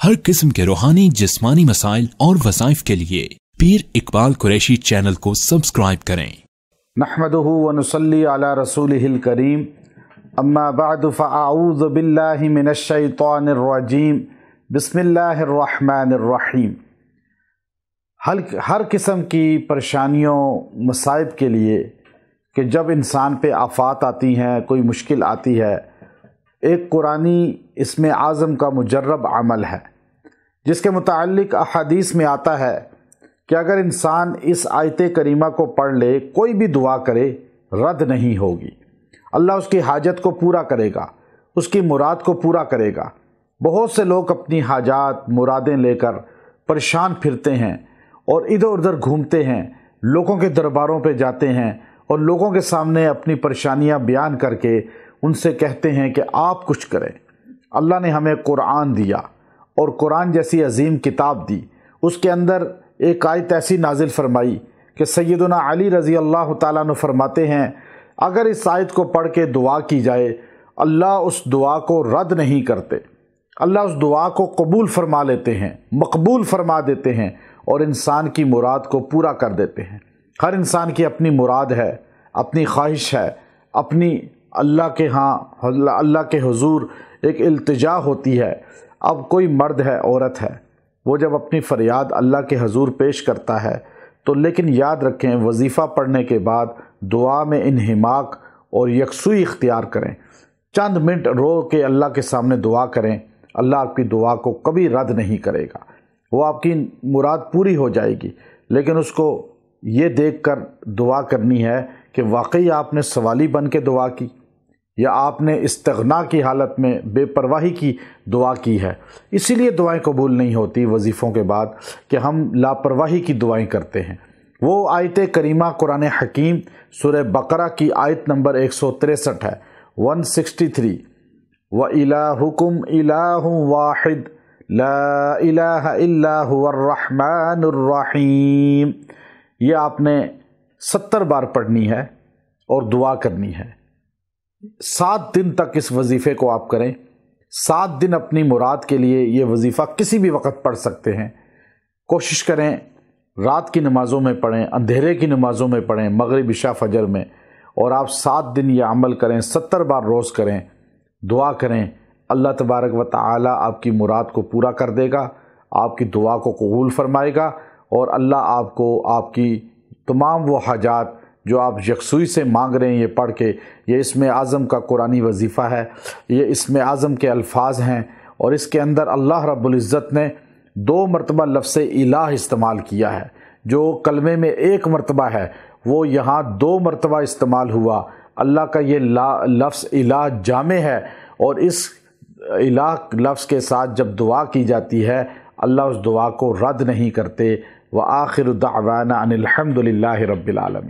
हर किस्म के रूहानी जिस्मानी मसाइल और वज़ाइफ के लिए पीर इकबाल कुरैशी चैनल को सब्सक्राइब करें। नहमदुहु व नुसल्ली अला रसूलिहिल करीम, अम्मा बअदु फ़अऊज़ु बिल्लाहि मिनश शैतानिर रजीम, बिस्मिल्लाहिर रहमानिर रहीम। हर किस्म की परेशानियों मसाइब के लिए कि जब इंसान पे आफात आती हैं, कोई मुश्किल आती है, एक कुरानी इसमें आज़म का मुजर्रब अमल है जिसके मुताल्लिक़ अहादीस में आता है कि अगर इंसान इस आयत करीमा को पढ़ ले, कोई भी दुआ करे रद्द नहीं होगी। अल्लाह उसकी हाजत को पूरा करेगा, उसकी मुराद को पूरा करेगा। बहुत से लोग अपनी हाजात मुरादें लेकर परेशान फिरते हैं और इधर उधर घूमते हैं, लोगों के दरबारों पे जाते हैं और लोगों के सामने अपनी परेशानियां बयान करके उनसे कहते हैं कि आप कुछ करें। अल्लाह ने हमें कुरान दिया और कुरान जैसी अजीम किताब दी, उसके अंदर एक आयत ऐसी नाजिल फरमाई कि सैयदना अली रज़ी अल्लाह ताला अन्हु फरमाते हैं, अगर इस आयत को पढ़ के दुआ की जाए, अल्लाह उस दुआ को रद्द नहीं करते, अल्लाह उस दुआ को कबूल फरमा लेते हैं, मकबूल फरमा देते हैं और इंसान की मुराद को पूरा कर देते हैं। हर इंसान की अपनी मुराद है, अपनी ख्वाहिश है, अपनी अल्लाह के अल्लाह के हुजूर एक इल्तिजा होती है। अब कोई मर्द है, औरत है, वो जब अपनी फरियाद अल्लाह के हुजूर पेश करता है तो लेकिन याद रखें, वजीफ़ा पढ़ने के बाद दुआ में इन्हिमाक और यकसुई इख्तियार करें। चंद मिनट रो के अल्लाह के सामने दुआ करें, अल्लाह आपकी दुआ को कभी रद्द नहीं करेगा, वो आपकी मुराद पूरी हो जाएगी। लेकिन उसको ये देख कर दुआ करनी है कि वाकई आपने सवाली बन के दुआ की या आपने इस्तिग़ना की हालत में बेपरवाही की दुआ की है। इसीलिए दुआएं कबूल नहीं होती वजीफ़ों के बाद कि हम लापरवाही की दुआएं करते हैं। वो आयत करीमा कुरान हकीम सूरह बकरा की आयत नंबर 163 है, 163, व इलाहुकुम इलाहुं वाहिद ला इलाहा इल्ला हुवर रहमानुर रहीम। ये आपने 70 बार पढ़नी है और दुआ करनी है। 7 दिन तक इस वजीफ़े को आप करें। 7 दिन अपनी मुराद के लिए ये वजीफ़ा किसी भी वक्त पढ़ सकते हैं। कोशिश करें रात की नमाज़ों में पढ़ें, अंधेरे की नमाज़ों में पढ़ें, मगरिब इशा फजर में, और आप 7 दिन ये अमल करें, 70 बार रोज़ करें, दुआ करें। अल्लाह तबारक व तआला आपकी मुराद को पूरा कर देगा, आपकी दुआ को कबूल फरमाएगा और अल्लाह आपको आपकी तमाम वो हाजात जो आप यकसुई से मांग रहे हैं, ये पढ़ के, ये इसमें आज़म का कुरानी वजीफ़ा है, ये इसमें आज़म के अल्फाज हैं और इसके अंदर अल्लाह रब्बुल इज़्ज़त ने 2 मरतबा लफ्ज़ इलाह इस्तेमाल किया है। जो कलमे में 1 मरतबा है वो यहाँ 2 मरतबा इस्तेमाल हुआ। अल्लाह का ये लफ्ज़ इलाह जामे है और इस इलाह लफ्ज़ के साथ जब दुआ की जाती है, अल्लाह उस दुआ को रद्द नहीं करते। व आखिरु दावाना अनिल हम्दुलिल्लाहि रब्बिल आलमीन।